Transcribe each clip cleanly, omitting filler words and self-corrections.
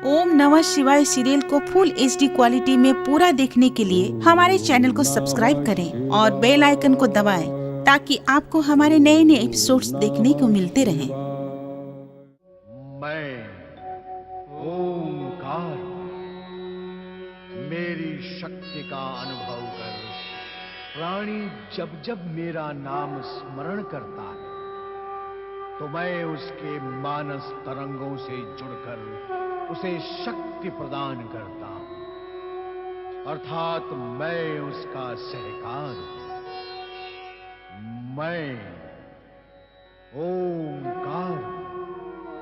ओम नमः शिवाय सीरियल को फुल एचडी क्वालिटी में पूरा देखने के लिए हमारे चैनल को सब्सक्राइब करें और बेल आइकन को दबाएं ताकि आपको हमारे नए नए एपिसोड्स देखने को मिलते रहें। मैं ओंकार मेरी शक्ति का अनुभव कर प्राणी जब जब मेरा नाम स्मरण करता है तो मैं उसके मानस तरंगों से जुड़कर उसे शक्ति प्रदान करता हूं, अर्थात मैं उसका सहकार हूं। मैं ओंकार।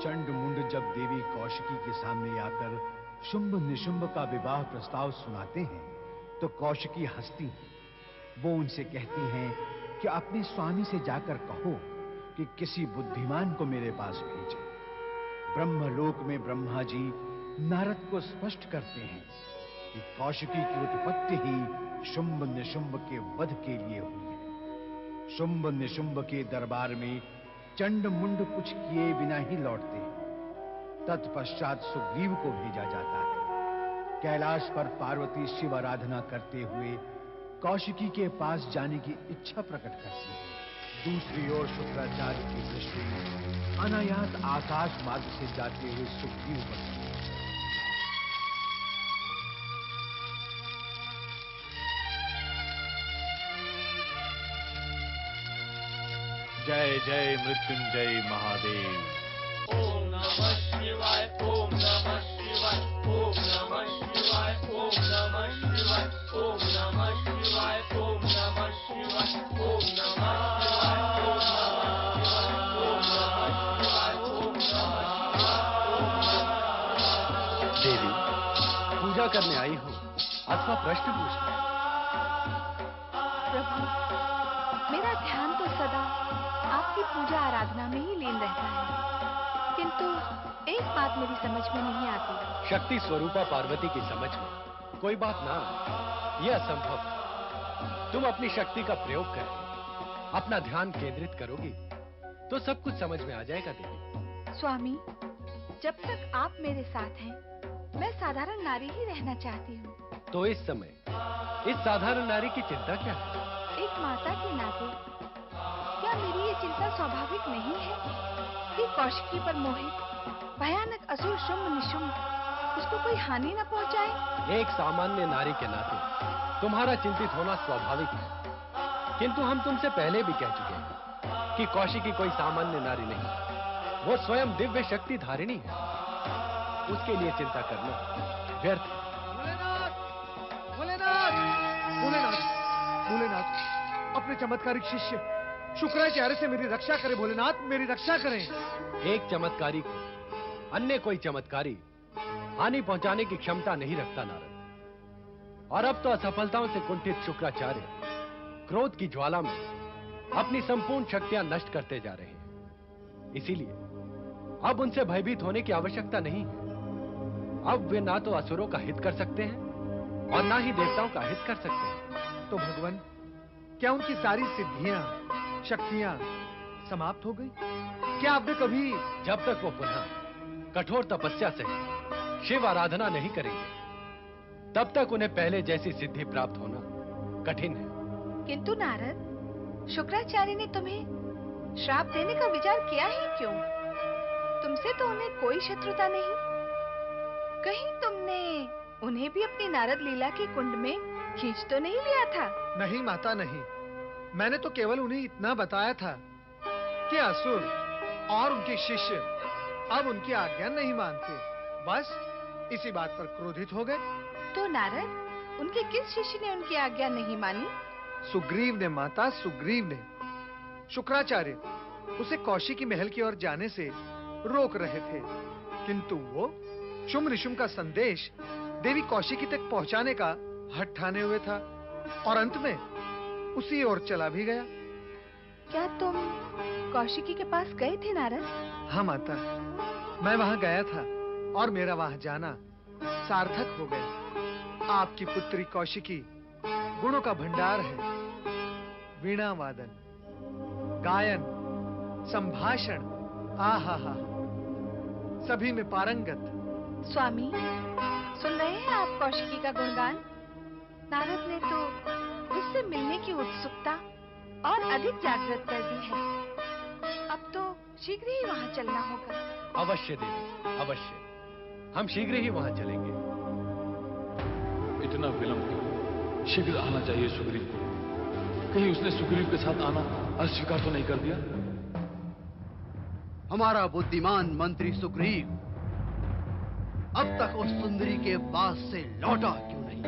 चंड-मुंड जब देवी कौशिकी के सामने आकर शुंभ निशुंभ का विवाह प्रस्ताव सुनाते हैं तो कौशिकी हंसती हैं। वो उनसे कहती हैं कि अपने स्वामी से जाकर कहो कि किसी बुद्धिमान को मेरे पास भेजे। ब्रह्मलोक में ब्रह्मा जी नारद को स्पष्ट करते हैं कि कौशिकी की उत्पत्ति ही शुंभ निशुंभ के वध के लिए हुई है। शुंभ निशुंभ के दरबार में चंड मुंड कुछ किए बिना ही लौटते हैं। तत्पश्चात सुग्रीव को भेजा जाता है। कैलाश पर पार्वती शिव आराधना करते हुए कौशिकी के पास जाने की इच्छा प्रकट करती है। दूसरी ओर शुक्राचार्य की दृष्टि अनायास आकाश मार्ग से जाते हुए सुग्रीव पर जय जय मृत्युंजय महादेव। ओम नमः शिवाय ओम नमः शिवाय ओम नमः शिवाय ओम नमः शिवाय ओम नमः शिवाय ओम नमः शिवाय ओम नमः शिवाय ओम नमः शिवाय ओम नमः। देवी, पूजा करने आई हो अथवा प्रश्न पूछना? प्रभु, मेरा ध्यान तो सदा आपकी पूजा आराधना में ही लीन रहता है, किंतु एक बात मेरी समझ में नहीं आती। शक्ति स्वरूपा पार्वती की समझ में कोई बात ना आए, यह असंभव। तुम अपनी शक्ति का प्रयोग कर अपना ध्यान केंद्रित करोगी तो सब कुछ समझ में आ जाएगा देवी। स्वामी, जब तक आप मेरे साथ हैं, मैं साधारण नारी ही रहना चाहती हूँ। तो इस समय इस साधारण नारी की चिंता क्या है? एक माता के नाते क्या मेरी ये चिंता स्वाभाविक नहीं है कि कौशिकी पर मोहित भयानक असुर शुंभ निशुंभ उसको कोई हानि न पहुंचाए? एक सामान्य नारी के नाते तुम्हारा चिंतित होना स्वाभाविक है, किंतु हम तुमसे पहले भी कह चुके हैं कि कौशिकी कोई सामान्य नारी नहीं, वो स्वयं दिव्य शक्ति धारिणी है। उसके लिए चिंता करना व्यर्थ है। भोलेनाथ, अपने चमत्कारिक शिष्य शुक्राचार्य से मेरी रक्षा करें। भोलेनाथ, मेरी रक्षा करें। एक चमत्कारी को अन्य कोई चमत्कारी हानि पहुंचाने की क्षमता नहीं रखता नारद। और अब तो असफलताओं से कुंठित शुक्राचार्य क्रोध की ज्वाला में अपनी संपूर्ण शक्तियां नष्ट करते जा रहे हैं। इसीलिए अब उनसे भयभीत होने की आवश्यकता नहीं है। अब वे ना तो असुरों का हित कर सकते हैं और ना ही देवताओं का हित कर सकते हैं। तो भगवान, क्या उनकी सारी सिद्धियां शक्तियां समाप्त हो गई? क्या आपने कभी... जब तक वो पुनः कठोर तपस्या से शिव आराधना नहीं करेंगे तब तक उन्हें पहले जैसी सिद्धि प्राप्त होना कठिन है। किंतु नारद, शुक्राचार्य ने तुम्हें श्राप देने का विचार किया ही क्यों? तुमसे तो उन्हें कोई शत्रुता नहीं। कहीं तुमने उन्हें भी अपनी नारद लीला के कुंड में खींच तो नहीं लिया था? नहीं माता, नहीं। मैंने तो केवल उन्हें इतना बताया था कि असुर और उनके शिष्य अब उनकी आज्ञा नहीं मानते। बस इसी बात पर क्रोधित हो गए। तो नारद, उनके किस शिष्य ने उनकी आज्ञा नहीं मानी? सुग्रीव ने माता, सुग्रीव ने। शुक्राचार्य उसे कौशिकी महल की ओर जाने से रोक रहे थे, किंतु वो शुंभ निशुंभ का संदेश देवी कौशिकी तक पहुंचाने का हठ ठाने हुए था और अंत में उसी ओर चला भी गया। क्या तुम कौशिकी के पास गए थे नारद? हाँ माता, मैं वहां गया था और मेरा वहां जाना सार्थक हो गया। आपकी पुत्री कौशिकी गुणों का भंडार है। वीणा वादन, गायन, संभाषण, आहा हा, सभी में पारंगत, स्वामी, सुन रहे हैं आप कौशिकी का गुणगान? नारद ने तो उससे मिलने की उत्सुकता और अधिक जागृत कर दी है। अब तो शीघ्र ही वहाँ चलना होगा। अवश्य देवी, अवश्य। हम शीघ्र ही वहां चलेंगे। इतना विलंब क्यों? शीघ्र आना चाहिए सुग्रीव को। कहीं उसने सुग्रीव के साथ आना अस्वीकार तो नहीं कर दिया? हमारा बुद्धिमान मंत्री सुग्रीव अब तक उस सुंदरी के पास से लौटा क्यों नहीं?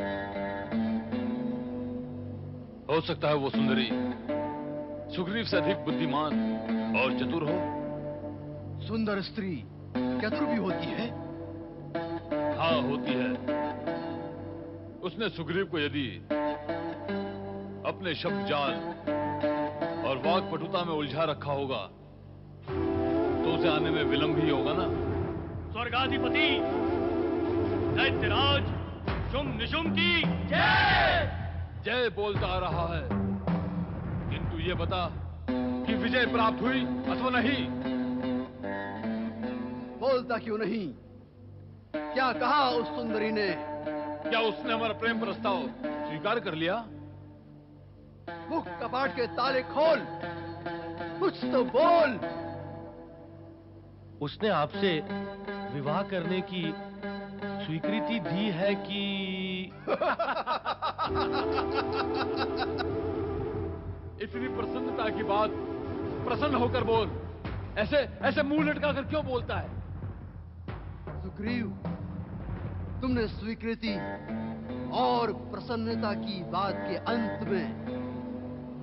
हो सकता है वो सुंदरी सुग्रीव से अधिक बुद्धिमान और चतुर हो। सुंदर स्त्री चतुर भी होती है? हाँ, होती है। उसने सुग्रीव को यदि अपने शब्द जाल और वाक पटुता में उलझा रखा होगा तो उसे आने में विलंब ही होगा ना। स्वर्गाधिपति दैत्यराज शुंभ निशुंभ की जय। जय बोलता आ रहा है, किंतु ये बता कि विजय प्राप्त हुई अथवा नहीं। बोलता क्यों नहीं? क्या कहा उस सुंदरी ने? क्या उसने हमारा प्रेम प्रस्ताव स्वीकार कर लिया? मुख कपाट के ताले खोल, कुछ तो बोल। उसने आपसे विवाह करने की स्वीकृति दी है कि? इतनी प्रसन्नता की बात प्रसन्न होकर बोल। ऐसे ऐसे मुंह लटका कर क्यों बोलता है? सुग्रीव, तुमने स्वीकृति और प्रसन्नता की बात के अंत में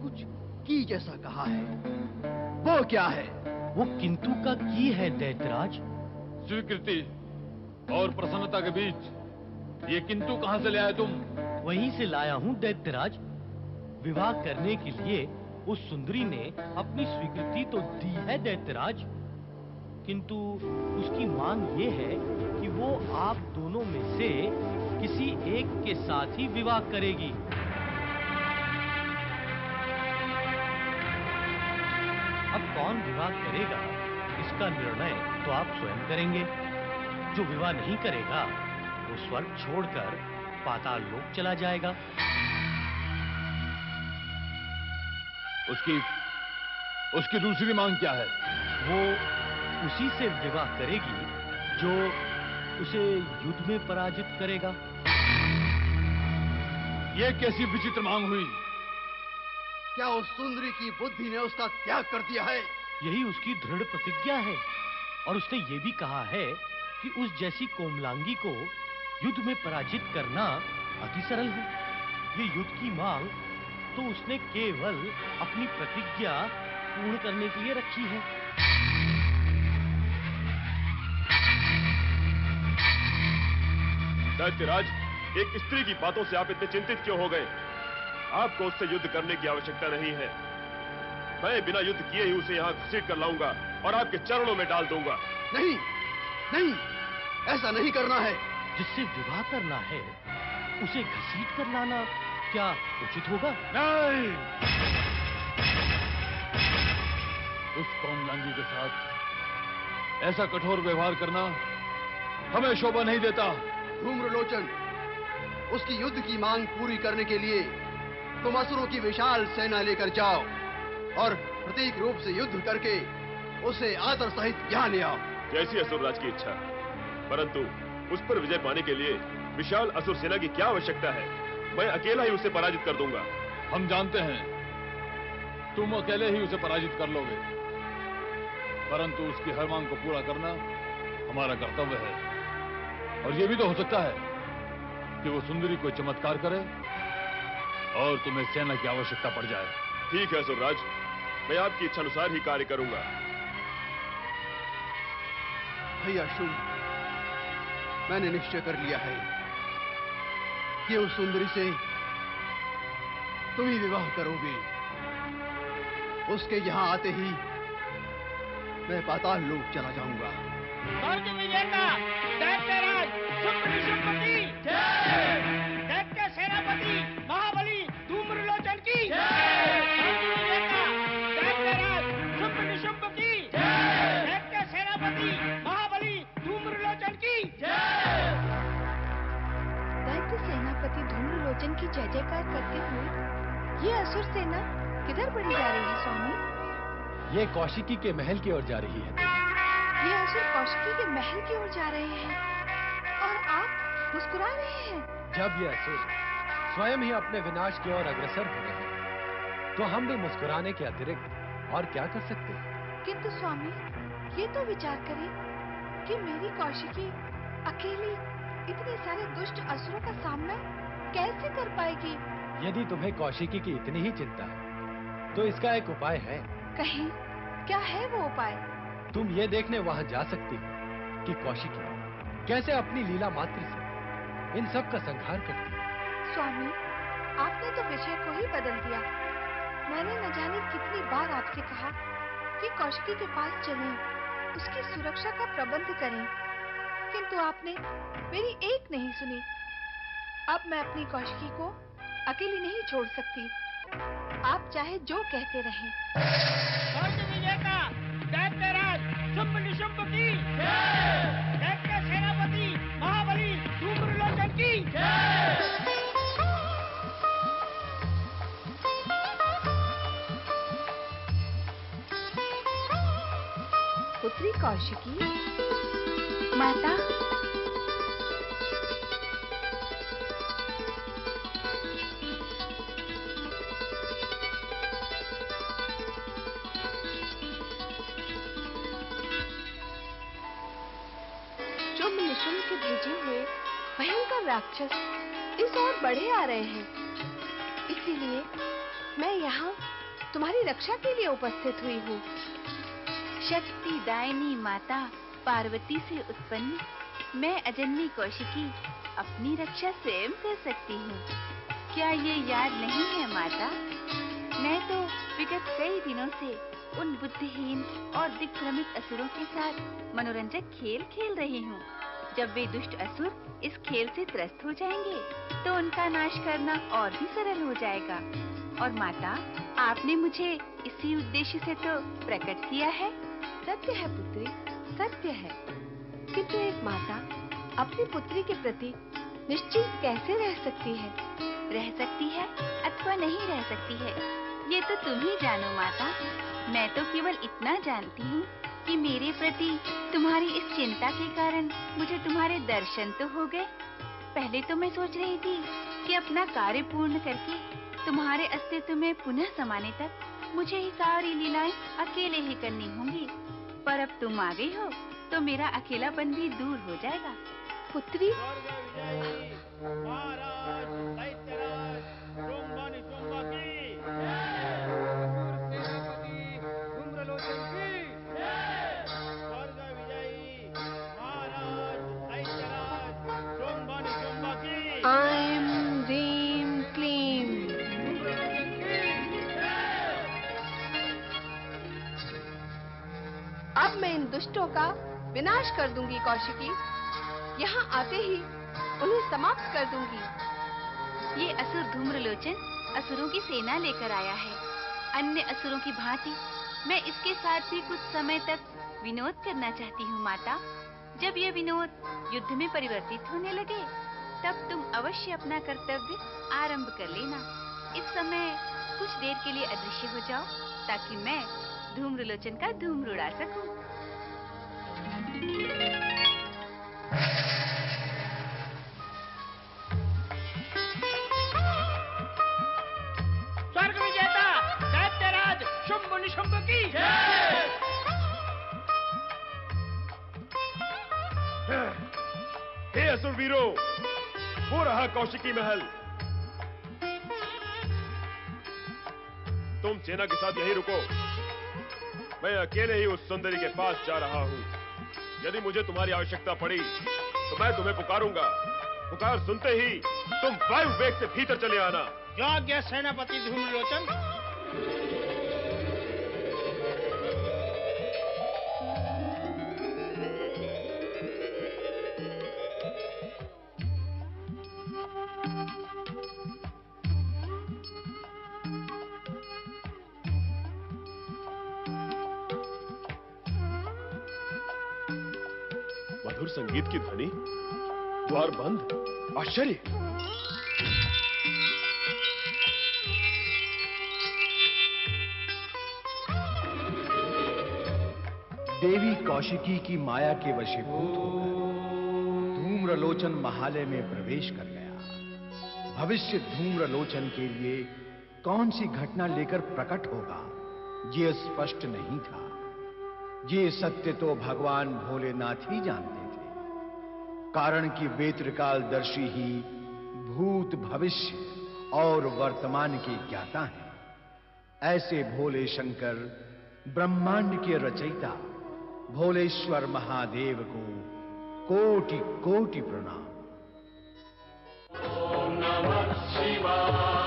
कुछ की जैसा कहा है। वो क्या है? वो किंतु का की है दैत्यराज। स्वीकृति और प्रसन्नता के बीच ये किंतु कहां से ले आए तुम? वहीं से लाया हूं दैत्यराज। विवाह करने के लिए उस सुंदरी ने अपनी स्वीकृति तो दी है दैत्यराज, किंतु उसकी मांग ये है कि वो आप दोनों में से किसी एक के साथ ही विवाह करेगी। अब कौन विवाह करेगा इसका निर्णय तो आप स्वयं करेंगे। जो विवाह नहीं करेगा वो स्वर्ग छोड़कर पाताल लोक चला जाएगा। उसकी दूसरी मांग क्या है? वो उसी से विवाह करेगी जो उसे युद्ध में पराजित करेगा। ये कैसी विचित्र मांग हुई? क्या उस सुंदरी की बुद्धि ने उसका त्याग कर दिया है? यही उसकी दृढ़ प्रतिज्ञा है। और उसने ये भी कहा है कि उस जैसी कोमलांगी को युद्ध में पराजित करना अति सरल है। ये युद्ध की मांग तो उसने केवल अपनी प्रतिज्ञा पूर्ण करने के लिए रखी है। दैत्यराज, एक स्त्री की बातों से आप इतने चिंतित क्यों हो गए? आपको उससे युद्ध करने की आवश्यकता नहीं है। मैं बिना युद्ध किए ही उसे यहाँ घसीट कर लाऊंगा और आपके चरणों में डाल दूंगा। नहीं, नहीं, ऐसा नहीं करना है। जिससे विवाह करना है उसे घसीट कर लाना क्या उचित होगा? नहीं, उस कोमलांगी के साथ ऐसा कठोर व्यवहार करना हमें शोभा नहीं देता। धूम्रलोचन, उसकी युद्ध की मांग पूरी करने के लिए तुम असुरों की विशाल सेना लेकर जाओ और प्रतीक रूप से युद्ध करके उसे आदर सहित यहाँ ले आओ। जैसी असुरराज की इच्छा, परंतु उस पर विजय पाने के लिए विशाल असुर सेना की क्या आवश्यकता है? मैं अकेला ही उसे पराजित कर दूंगा। हम जानते हैं तुम अकेले ही उसे पराजित कर लोगे, परंतु उसकी हर मांग को पूरा करना हमारा कर्तव्य है। और यह भी तो हो सकता है कि वो सुंदरी कोई चमत्कार करे और तुम्हें सेना की आवश्यकता पड़ जाए। ठीक है असुरराज, मैं आपकी इच्छा अनुसार ही कार्य करूंगा। भैया शुंभ, मैंने निश्चय कर लिया है कि उस सुंदरी से तुम ही विवाह करोगे। उसके यहाँ आते ही मैं पाताल लोक चला जाऊंगा। स्वर्ग विजेता दैत्यराज शुंभ निशुंभ की जय। दैत्य सेनापति महाबली धूम्रलोचन की जय। स्वर्ग विजेता दैत्यराज शुंभ निशुंभ की जय। दैत्य सेनापति महाबली धूम्रलोचन की जय। लोचन की जय जयकार करते हुए ये असुर सेना किधर बढ़ी जा रही है स्वामी? ये कौशिकी के महल की ओर जा रही है। ये असुर कौशिकी के महल की ओर जा रहे हैं और आप मुस्कुरा रहे हैं। जब ये असुर स्वयं ही अपने विनाश की ओर अग्रसर हो रहे हैं, तो हम भी मुस्कुराने के अतिरिक्त और क्या कर सकते हैं? किंतु स्वामी, ये तो विचार करें कि मेरी कौशिकी अकेली इतने सारे दुष्ट असुरों का सामना कैसे कर पाएगी? यदि तुम्हें कौशिकी की इतनी ही चिंता है, तो इसका एक उपाय है। कहीं क्या है वो उपाय? तुम ये देखने वहां जा सकती हो कि कौशिकी कैसे अपनी लीला मात्र से इन सब का संहार करती है। स्वामी, आपने तो विषय को ही बदल दिया। मैंने न जाने कितनी बार आपसे कहा कि कौशिकी के पास चलें, उसकी सुरक्षा का प्रबंध करें, किंतु आपने मेरी एक नहीं सुनी। अब मैं अपनी कौशिकी को अकेली नहीं छोड़ सकती। आप चाहे जो कहते रहें। स्वर्ग विजेता दैत्यराज शुंभ निशुंभ की जय, दैत्य सेनापति महाबली धूम्रलोचन की जय। पुत्री कौशिकी, माता, शुंभ निशुंभ के भेजे हुए भयंकर राक्षस इस ओर बढ़े आ रहे हैं। इसीलिए मैं यहाँ तुम्हारी रक्षा के लिए उपस्थित हुई हूँ। शक्ति दायिनी माता पार्वती से उत्पन्न मैं अजन्मी कौशिकी अपनी रक्षा स्वयं कर सकती हूँ। क्या ये याद नहीं है माता? मैं तो विगत कई दिनों से उन बुद्धिहीन और दिग्भ्रमित असुरों के साथ मनोरंजक खेल खेल रही हूँ। जब वे दुष्ट असुर इस खेल से त्रस्त हो जाएंगे, तो उनका नाश करना और भी सरल हो जाएगा। और माता, आपने मुझे इसी उद्देश्य से तो प्रकट किया है। सत्य है पुत्री, सत्य है। किंतु एक माता अपनी पुत्री के प्रति निश्चिंत कैसे रह सकती है? रह सकती है अथवा नहीं रह सकती है, ये तो तुम ही जानो माता। मैं तो केवल इतना जानती हूँ कि मेरे प्रति तुम्हारी इस चिंता के कारण मुझे तुम्हारे दर्शन तो हो गए। पहले तो मैं सोच रही थी कि अपना कार्य पूर्ण करके तुम्हारे अस्तित्व में पुनः समाने तक मुझे ही सारी लीलाएं अकेले ही करनी होंगी, पर अब तुम आ गई हो तो मेरा अकेलापन भी दूर हो जाएगा। पुत्री, महाराज दैत्यराज शुंभ निशुंभ की सेनापति धूम्रलोचन की जय, स्वर्ग विजयी महाराज दैत्यराज शुंभ निशुंभ की आइम ह्रीम क्लीम। अब मैं इन दुष्टों का विनाश कर दूंगी कौशिकी। यहाँ आते ही उन्हें समाप्त कर दूंगी। ये असुर धूम्रलोचन असुरों की सेना लेकर आया है। अन्य असुरों की भांति मैं इसके साथ भी कुछ समय तक विनोद करना चाहती हूँ माता। जब ये विनोद युद्ध में परिवर्तित होने लगे, तब तुम अवश्य अपना कर्तव्य आरंभ कर लेना। इस समय कुछ देर के लिए अदृश्य हो जाओ, ताकि मैं धूम्रलोचन का धूम्र उड़ा सकूं। स्वर्ग विजेता दैत्यराज शुंभ निशुंभ की जय। हे असुर वीरों, वो रहा कौशिकी महल। तुम सेना के साथ यहीं रुको, मैं अकेले ही उस सुंदरी के पास जा रहा हूँ। यदि मुझे तुम्हारी आवश्यकता पड़ी तो मैं तुम्हें पुकारूंगा। पुकार सुनते ही तुम वायु वेग से भीतर चले आना। जो आज्ञा सेनापति धूम्रलोचन। मधुर संगीत की ध्वनि, द्वार बंद, आश्चर्य। देवी कौशिकी की माया के वशीभूत होकर धूम्रलोचन महालय में प्रवेश कर गया। भविष्य धूम्रलोचन के लिए कौन सी घटना लेकर प्रकट होगा, ये स्पष्ट नहीं था। ये सत्य तो भगवान भोलेनाथ ही जानते थे, कारण कि वेत्रकालदर्शी ही भूत, भविष्य और वर्तमान के ज्ञाता हैं। ऐसे भोले शंकर, ब्रह्मांड के रचयिता भोलेश्वर महादेव को कोटि कोटि प्रणाम। ओम नमः शिवाय।